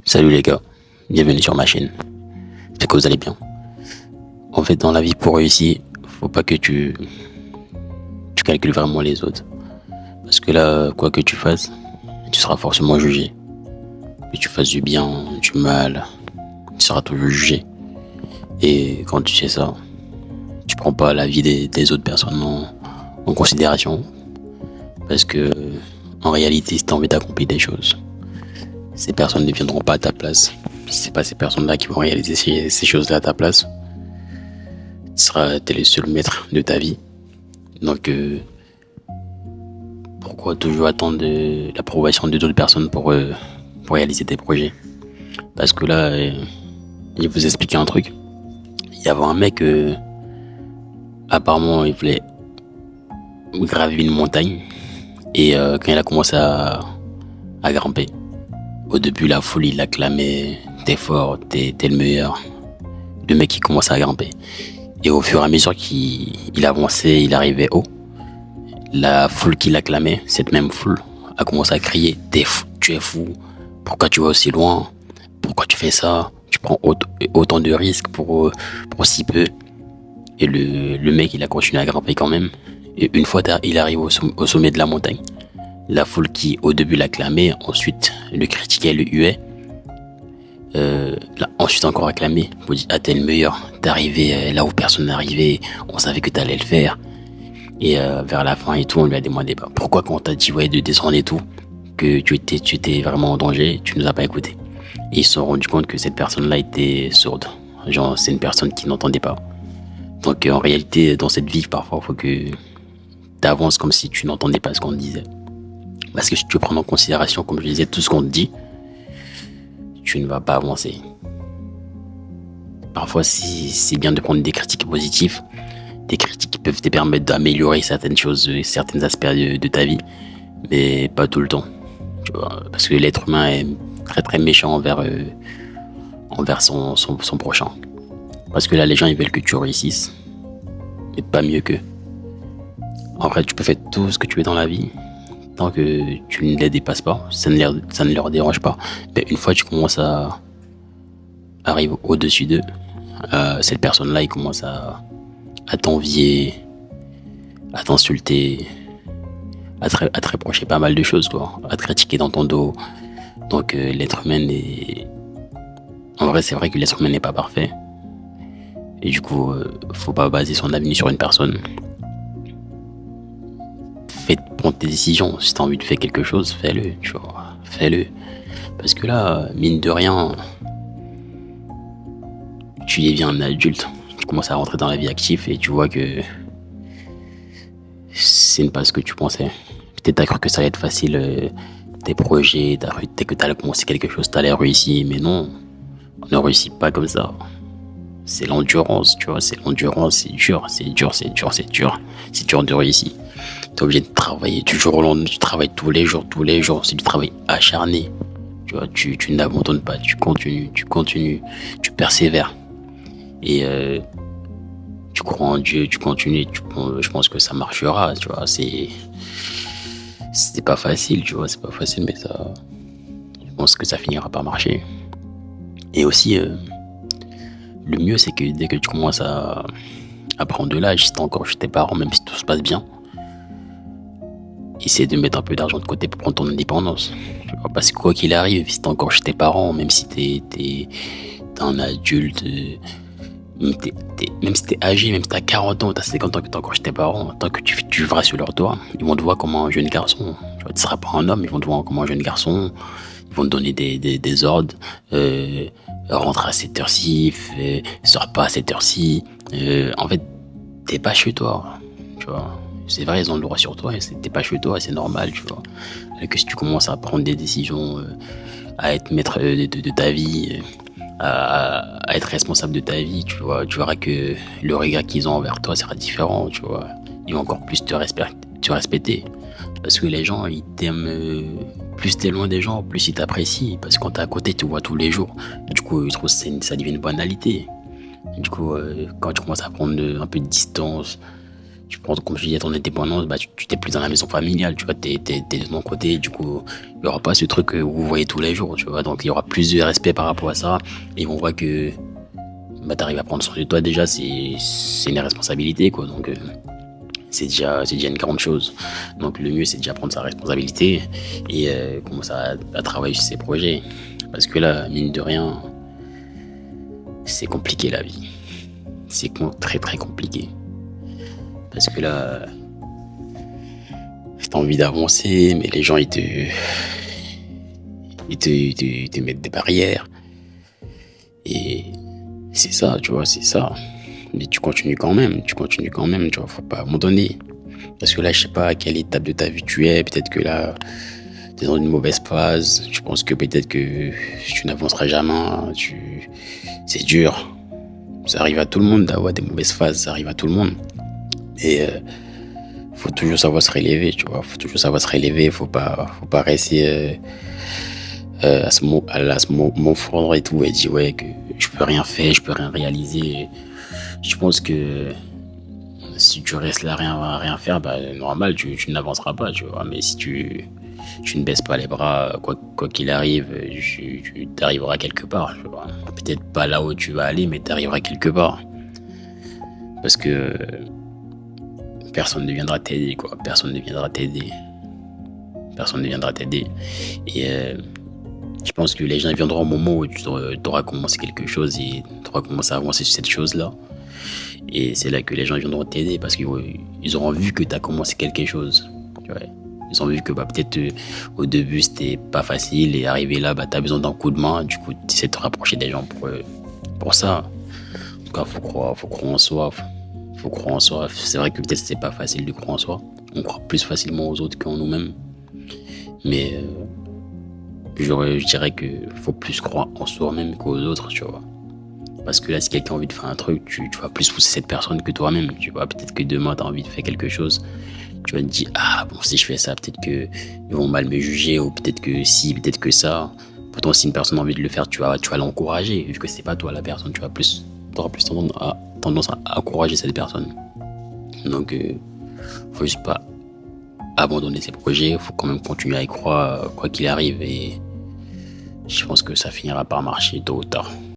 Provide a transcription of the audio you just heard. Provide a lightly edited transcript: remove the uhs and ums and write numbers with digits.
Salut les gars, bienvenue sur ma chaîne. J'espère que vous allez bien. En fait, dans la vie, pour réussir, faut pas que tu calcules vraiment les autres. Parce que là, quoi que tu fasses, tu seras forcément jugé. Que tu fasses du bien, du mal, tu seras toujours jugé. Et quand tu sais ça, tu prends pas la vie des autres personnes en considération. Parce que, en réalité, si t'as envie d'accomplir des choses, ces personnes ne viendront pas à ta place. C'est pas ces personnes-là qui vont réaliser ces choses-là à ta place. T'es le seul maître de ta vie. Donc, pourquoi toujours attendre l'approbation de d'autres personnes pour réaliser tes projets? Parce que là, je vais vous expliquer un truc. Il y avait un mec, apparemment, il voulait gravir une montagne. Et quand il a commencé à grimper, au début, la foule, il l'acclamait. T'es fort, t'es le meilleur. Le mec, il commençait à grimper. Et au fur et à mesure qu'il avançait, il arrivait haut. La foule qui l'acclamait, cette même foule, a commencé à crier: t'es fou, tu es fou, pourquoi tu vas aussi loin, pourquoi tu fais ça, tu prends autant de risques pour si peu. Et le mec, il a continué à grimper quand même. Et une fois il arrive au sommet de la montagne, la foule qui au début l'acclamait, ensuite le critiquait, le huait, ensuite encore acclamé, vous dit: ah, t'es le meilleur, t'es arrivé là où personne n'est arrivé, on savait que t'allais le faire. Et vers la fin et tout, on lui a demandé: bah, pourquoi quand on t'a dit ouais de descendre et tout, que tu étais vraiment en danger, tu nous as pas écouté. Et ils se sont rendus compte que cette personne-là était sourde. Genre, c'est une personne qui n'entendait pas. Donc en réalité, dans cette vie, parfois, il faut que tu avances comme si tu n'entendais pas ce qu'on te disait. Parce que si tu prends en considération, comme je disais, tout ce qu'on te dit, tu ne vas pas avancer. Parfois, c'est bien de prendre des critiques positives, des critiques qui peuvent te permettre d'améliorer certaines choses, certains aspects de ta vie, mais pas tout le temps. Tu vois, parce que l'être humain est très très méchant envers son prochain. Parce que là, les gens, ils veulent que tu réussisses, mais pas mieux qu'eux. En vrai, tu peux faire tout ce que tu veux dans la vie, tant que tu ne les dépasses pas, ça ne leur dérange pas. Mais une fois que tu commences à arriver au-dessus d'eux, cette personne-là, il commence à t'envier, à t'insulter, à te reprocher pas mal de choses, quoi, à te critiquer dans ton dos. Donc l'être humain est... En vrai, c'est vrai que l'être humain n'est pas parfait. Et du coup, faut pas baser son avenir sur une personne. Prends tes décisions. Si t'as envie de faire quelque chose, fais-le, tu vois. Fais-le. Parce que là, mine de rien, tu deviens un adulte. Tu commences à rentrer dans la vie active et tu vois que c'est pas ce que tu pensais. Peut-être t'as cru que ça allait être facile, tes projets, t'as cru que t'allais commencer quelque chose, t'allais réussir, mais non, on ne réussit pas comme ça. C'est l'endurance, tu vois, c'est l'endurance, c'est dur, c'est dur, c'est dur, c'est dur. C'est dur de réussir. T'es obligé de travailler du jour au lendemain, tu travailles tous les jours, c'est du travail acharné. Tu vois, tu n'abandonnes pas, tu continues, tu persévères. Et tu crois en Dieu, tu continues, je pense que ça marchera, tu vois, c'est pas facile, tu vois, c'est pas facile, mais ça, je pense que ça finira par marcher. Et aussi, le mieux, c'est que dès que tu commences à prendre de l'âge, si t'es encore chez tes parents, même si tout se passe bien, essaie de mettre un peu d'argent de côté pour prendre ton indépendance. Tu vois, parce que quoi qu'il arrive, si t'es encore chez tes parents, même si t'es un adulte, même si t'es âgé, même si t'as 40 ans, t'as 50 ans que t'es encore chez tes parents, tant que tu vivras sur leur toit, ils vont te voir comme un jeune garçon. Tu vois, tu seras pas un homme, ils vont te voir comme un jeune garçon, ils vont te donner des ordres, rentre à cette heure-ci, sors pas à cette heure-ci. En fait, t'es pas chez toi, tu vois. C'est vrai, ils ont le droit sur toi, et t'es pas chez toi, c'est normal, tu vois. Et que si tu commences à prendre des décisions, à être maître de ta vie, à être responsable de ta vie, tu vois, tu verras que le regard qu'ils ont envers toi sera différent, tu vois. Ils vont encore plus te respecter. Parce que les gens, ils t'aiment, plus t'es loin des gens, plus ils t'apprécient. Parce que quand t'es à côté, tu vois tous les jours. Du coup, ils trouvent que ça devient une banalité. Du coup, quand tu commences à prendre un peu de distance, tu prends, comme je disais, ton indépendance, bah, tu t'es plus dans la maison familiale, tu vois, t'es de ton côté, du coup, il y aura pas ce truc que vous voyez tous les jours, tu vois, donc il y aura plus de respect par rapport à ça, et on voit que, bah, t'arrives à prendre soin de toi, déjà, c'est une responsabilité, quoi, donc, c'est déjà une grande chose. Donc, le mieux, c'est déjà prendre sa responsabilité et commencer à travailler sur ses projets. Parce que là, mine de rien, c'est compliqué la vie. C'est très très compliqué. Parce que là, t'as envie d'avancer, mais les gens ils te mettent des barrières. Et c'est ça, tu vois, c'est ça. Mais tu continues quand même, tu vois, faut pas abandonner. Parce que là, je sais pas à quelle étape de ta vie tu es, peut-être que là, t'es dans une mauvaise phase, je pense que peut-être que tu n'avanceras jamais, hein, c'est dur. Ça arrive à tout le monde d'avoir des mauvaises phases, ça arrive à tout le monde. Et faut toujours savoir se relever, tu vois, faut toujours savoir se relever, faut pas rester à se morfondre et tout, et dire ouais que je peux rien faire, je peux rien réaliser. Je pense que si tu restes là rien faire, bah normal, tu n'avanceras pas, tu vois. Mais si tu ne baisses pas les bras, quoi qu'il arrive, tu t'arriveras quelque part, tu vois. Peut-être pas là où tu vas aller, mais tu arriveras quelque part. Parce que personne ne viendra t'aider, quoi. Personne ne viendra t'aider. Personne ne viendra t'aider. Et je pense que les gens viendront au moment où tu auras commencé quelque chose et tu auras commencé à avancer sur cette chose-là. Et c'est là que les gens viendront t'aider parce qu'ils auront vu que tu as commencé quelque chose. Tu vois. Ils ont vu que bah, peut-être au début c'était pas facile et arrivé là, bah, tu as besoin d'un coup de main. Du coup, tu essaies de te rapprocher des gens pour ça. En tout cas, faut croire en soi. Faut croire en soi. C'est vrai que peut-être c'est pas facile de croire en soi. On croit plus facilement aux autres qu'en nous-mêmes. Mais je dirais que faut plus croire en soi-même qu'aux autres, tu vois. Parce que là, si quelqu'un a envie de faire un truc, tu vas plus pousser cette personne que toi-même, tu vois. Peut-être que demain, tu as envie de faire quelque chose. Tu vas te dire, ah bon, si je fais ça, peut-être qu'ils vont mal me juger, ou peut-être que si, peut-être que ça. Pourtant, si une personne a envie de le faire, tu vas l'encourager. Vu que c'est pas toi la personne, t'auras plus tendance à encourager cette personne. Donc, faut juste pas abandonner ses projets, faut quand même continuer à y croire, quoi qu'il arrive, et je pense que ça finira par marcher tôt ou tard.